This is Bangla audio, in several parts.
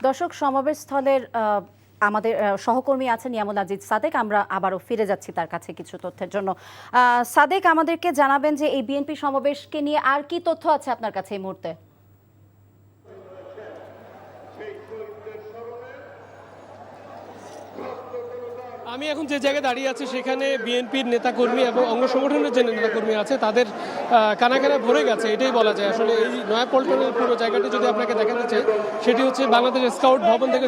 দর্শক, সমাবেশ স্থলের আমাদের সহকর্মী আছেন ইয়ামুল আজিজ সাদেক। আমরা আবারও ফিরে যাচ্ছি তার কাছে কিছু তথ্যের জন্য। সাদেক, আমাদেরকে জানাবেন যে এই বিএনপি সমাবেশকে নিয়ে আর কি তথ্য আছে আপনার কাছে এই মুহূর্তে? আমি এখন যে জায়গায় দাঁড়িয়ে আছি সেখানে বিএনপির নেতাকর্মী এবং অঙ্গ সংগঠনের যে নেতাকর্মী আছে তাদের কানাকানা ভরে গেছে, এটাই বলা যায়। আসলে এই নয়াপল্টনের পুরো জায়গাটি যদি আপনাকে দেখাতে চাই, সেটি হচ্ছে বাংলাদেশ স্কাউট ভবন থেকে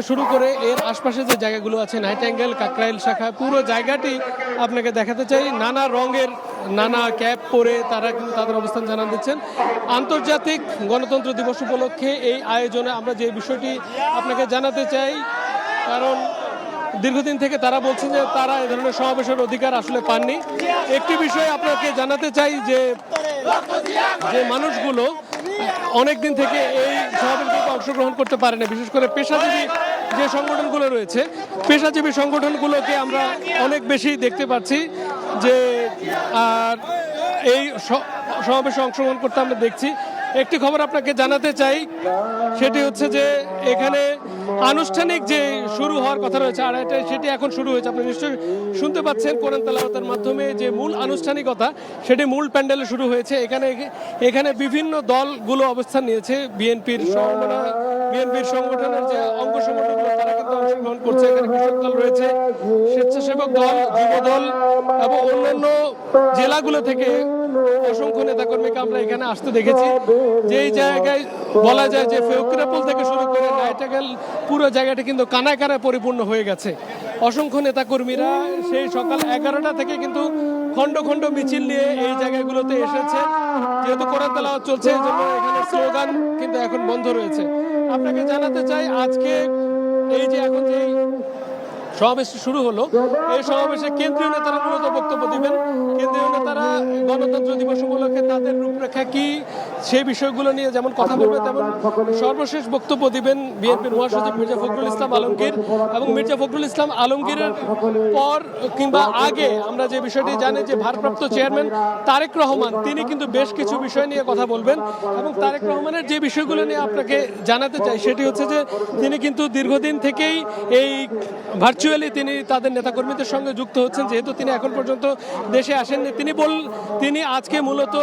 শুরু করে এর আশপাশে যে জায়গাগুলো আছে, নাইটাঙ্গেল, কাকরাইল শাখা, পুরো জায়গাটি আপনাকে দেখাতে চাই। নানা রঙের নানা ক্যাপ পরে তারা কিন্তু তাদের অবস্থান জানান দিচ্ছেন। আন্তর্জাতিক গণতন্ত্র দিবস উপলক্ষে এই আয়োজনে আমরা যে বিষয়টি আপনাকে জানাতে চাই, কারণ দীর্ঘদিন থেকে তারা বলছেন যে তারা এই ধরনের সমাবেশের অধিকার আসলে পাননি। একটি বিষয় আপনাকে জানাতে চাই যে মানুষগুলো অনেকদিন থেকে এই সমাবেশে অংশগ্রহণ করতে পারেনি, বিশেষ করে পেশাজীবী যে সংগঠনগুলো রয়েছে, পেশাজীবী সংগঠনগুলোকে আমরা অনেক বেশি দেখতে পাচ্ছি যে আর এই সমাবেশে অংশগ্রহণ করতে আমরা দেখছি। একটি খবর আপনাকে জানাতে চাই, সেটি হচ্ছে যে এখানে আনুষ্ঠানিক যে শুরু হওয়ার কথা রয়েছে আড়াইটায়, সেটি এখন শুরু হয়েছে। আপনি নিশ্চয়ই শুনতে পাচ্ছেন কোরআন তেলাওয়াতের মাধ্যমে যে মূল আনুষ্ঠানিকতা, সেটি মূল প্যান্ডেলে শুরু হয়েছে। এখানে বিভিন্ন দলগুলো অবস্থান নিয়েছে। বিএনপির সংগঠনের যে অঙ্গ সংগঠনগুলো তারা কিন্তু অংশগ্রহণ করছে। এখানে কৃষক দল রয়েছে, স্বেচ্ছাসেবক দল, যুব দল এবং অন্যান্য জেলাগুলো থেকে অসংখ্য নেতাকর্মীকে আমরা এখানে আসতে দেখেছি। যেই জায়গায় বলা যায় যে ফকিরাপুল থেকে শুরু করে নাইটাঙ্গেল, পুরো জায়গাটি কিন্তু কানায় কানায় পরিপূর্ণ হয়ে গেছে। অসংখ্য নেতাকর্মীরা সেই সকাল 11টা থেকে কিন্তু খণ্ড খণ্ড মিছিল নিয়ে এই জায়গাগুলোতে এসেছে। যেহেতু কোরআন তেলাওয়াত চলছে, এই জন্য এখানে স্লোগান কিন্তু এখন বন্ধ রয়েছে। আপনাকে জানাতে চাই, আজকে এই যে এখন যে সমাবেশ শুরু হলো, এই সমাবেশে কেন্দ্রীয় নেতারা মূলত বক্তব্য দিবেন। কেন্দ্রীয় নেতারা গণতন্ত্র দিবস উপলক্ষে তাদের রূপরেখা কি সেই বিষয়গুলো নিয়ে যেমন কথা বলবে, তেমন সর্বশেষ বক্তব্য দিবেন বিএনপির মহাসচিব মির্জা ফখরুল ইসলাম আলমগীর। এবং মির্জা ফখরুল ইসলাম আলমগীরের পর কিংবা আগে আমরা যে বিষয়টি জানি যে ভারপ্রাপ্ত চেয়ারম্যান তারেক রহমান, তিনি কিন্তু বেশ কিছু বিষয় নিয়ে কথা বলবেন। এবং তারেক রহমানের যে বিষয়গুলো নিয়ে আপনাকে জানাতে চাই, সেটি হচ্ছে যে তিনি কিন্তু দীর্ঘদিন থেকেই এই ভার্চুয়ালি তিনি তাদের নেতাকর্মীদের সঙ্গে যুক্ত হচ্ছেন, যেহেতু তিনি এখন পর্যন্ত দেশে আসেননি। তিনি আজকে মূলত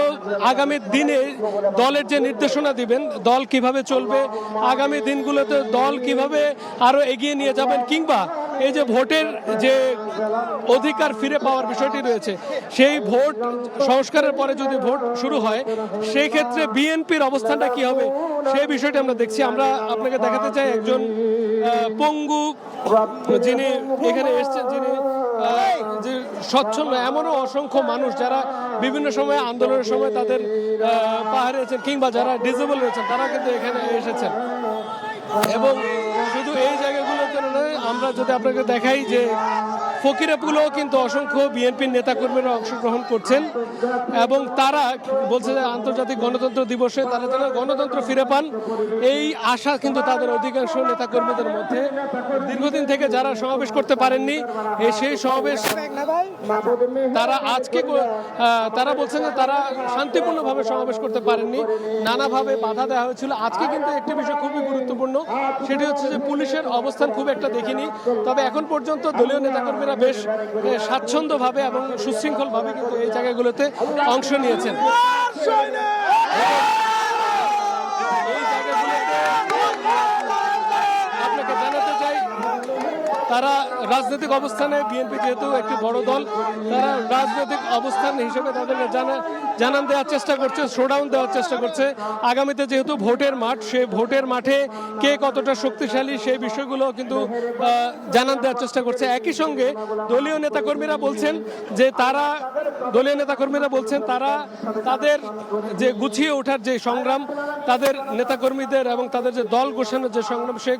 আগামী দিনে দলের যে নির্দেশনা দিবেন, দল কিভাবে চলবে, আগামী দিনগুলোতে দল কিভাবে আরো এগিয়ে নিয়ে যাবেন, কিংবা এই যে ভোটের যে অধিকার ফিরে পাওয়ার বিষয়টি রয়েছে, সেই ভোট সংস্কারের পরে যদি ভোট শুরু হয়, সেই ক্ষেত্রে বিএনপির অবস্থানটা কি হবে, সেই বিষয়টি আমরা দেখছি। আমরা আপনাকে দেখাতে চাই একজন পঙ্গু যিনি এখানে এসছেন, যিনি যে স্বচ্ছন্দ, এমনও অসংখ্য মানুষ যারা বিভিন্ন সময় আন্দোলনের সময় তাদের পা হারিয়েছেন, কিংবা যারা ডিসেবল রয়েছেন, তারা কিন্তু এখানে এসেছেন। এবং শুধু এই জায়গাগুলোতে নয়, আমরা যদি আপনাকে দেখাই যে ফকিরাপুলেও কিন্তু অসংখ্য বিএনপির নেতাকর্মীরা অংশগ্রহণ করছেন। এবং তারা বলছে যে আন্তর্জাতিক গণতন্ত্র দিবসে তারা যেন গণতন্ত্র ফিরে পান, এই আশা কিন্তু তাদের অধিকাংশ নেতাকর্মীদের মধ্যে। দীর্ঘদিন থেকে যারা সমাবেশ করতে পারেননি, সেই সমাবেশ তারা আজকে তারা বলছেন যে তারা শান্তিপূর্ণভাবে সমাবেশ করতে পারেননি, নানাভাবে বাধা দেওয়া হয়েছিল। আজকে কিন্তু একটি বিষয় খুবই গুরুত্বপূর্ণ, সেটি হচ্ছে যে পুলিশের অবস্থান খুব একটা দেখিনি। তবে এখন পর্যন্ত দলীয় নেতাকর্মীরা বেশ স্বাচ্ছন্দ্যভাবে এবং সুশৃঙ্খলভাবে কিন্তু এই জায়গাগুলোতে অংশ নিয়েছেন। আপনাকে জানাতে চাই, তারা রাজনৈতিক অবস্থানে, বিএনপি যেহেতু একটি বড় দল, তারা রাজনৈতিক অবস্থান হিসেবে তাদেরকে জানান দেওয়ার চেষ্টা করছে, শোডাউন দেওয়ার চেষ্টা করছে। আগামীতে যেহেতু ভোটের মাঠ, সেই ভোটের মাঠে কে কতটা শক্তিশালী সেই বিষয়গুলো কিন্তু জানান দেওয়ার চেষ্টা করছে। একই সঙ্গে দলীয় নেতাকর্মীরা বলছেন তারা তাদের যে গুছিয়ে ওঠার যে সংগ্রাম, তাদের নেতাকর্মীদের এবং তাদের যে দল গোছানোর যে সংগ্রাম, সেই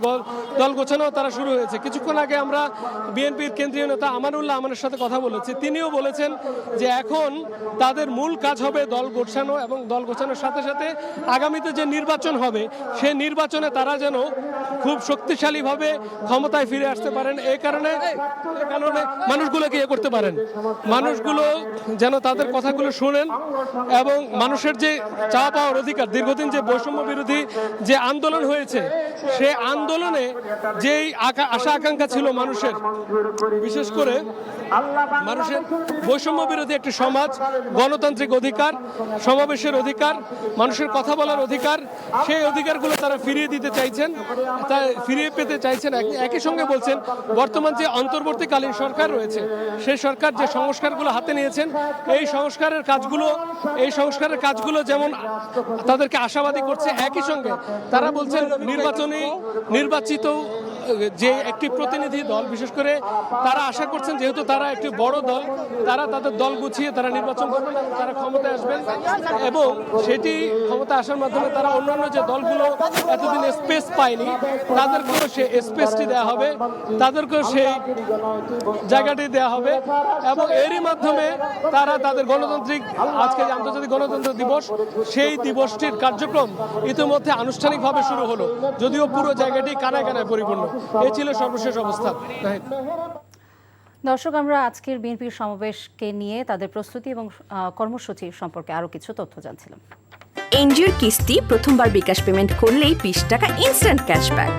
দল গোছানো তারা শুরু হয়েছে। কিছুক্ষণ আগে আমরা বিএনপির কেন্দ্রীয় নেতা আমানুল্লাহ আমানের সাথে কথা বলেছি। তিনিও বলেছেন যে এখন তাদের মূল কাজ হবে দল গোছানো, এবং দল গোছানোর সাথে সাথে আগামীতে যে নির্বাচন হবে, সেই নির্বাচনে তারা যেন খুব শক্তিশালীভাবে ক্ষমতায় ফিরে আসতে পারেন। এই কারণে মানুষগুলোকে ইয়ে করতে পারেন, মানুষগুলো যেন তাদের কথাগুলো শুনেন এবং মানুষের যে চাওয়া পাওয়ার অধিকার, দীর্ঘদিন যে বৈষম্য বিরোধী যে আন্দোলন হয়েছে, সে আন্দোলনে যেই আশা আকাঙ্ক্ষা ছিল মানুষের, বিশেষ করে মানুষের বৈষম্য বিরোধী একটি সমাজ, গণতান্ত্রিক অধিকার, সমাবেশের অধিকার, মানুষের কথা বলার অধিকার, সেই অধিকারগুলো তারা ফিরিয়ে দিতে চাইছেন, তা ফিরিয়ে পেতে চাইছেন। একই সঙ্গে বলছেন বর্তমান যে অন্তর্বর্তীকালীন সরকার রয়েছে, সেই সরকার যে সংস্কারগুলো হাতে নিয়েছেন, এই সংস্কারের কাজগুলো যেমন তাদেরকে আশাবাদী করছে, একই সঙ্গে তারা বলছেন নির্বাচিত যে একটি প্রতিনিধি দল, বিশেষ করে তারা আশা করছেন যেহেতু তারা একটি বড় দল, তারা তাদের দল গুছিয়ে তারা নির্বাচন করবেন, তারা ক্ষমতায় আসবেন এবং সেটি ক্ষমতা আসার মাধ্যমে তারা অন্যান্য যে দলগুলো এতদিন স্পেস পায়নি তাদেরকেও সে স্পেসটি দেওয়া হবে, তাদেরকেও সেই জায়গাটি দেওয়া হবে এবং এরই মাধ্যমে তারা তাদের গণতান্ত্রিক, আজকে যে আন্তর্জাতিক গণতন্ত্র দিবস, সেই দিবসটির কার্যক্রম ইতিমধ্যে আনুষ্ঠানিকভাবে শুরু হলো, যদিও পুরো জায়গাটি কানায় কানায় পরিপূর্ণ। এই ছিল সর্বশেষ অবস্থা। দর্শক, আমরা আজকের বিএনপির সমাবেশকে নিয়ে তাদের প্রস্তুতি এবং কর্মসূচি সম্পর্কে আরো কিছু তথ্য জানছিলাম। এনজিওর কিস্তি প্রথমবার বিকাশ পেমেন্ট করলেই 20 টাকা ইনস্ট্যান্ট ক্যাশব্যাক।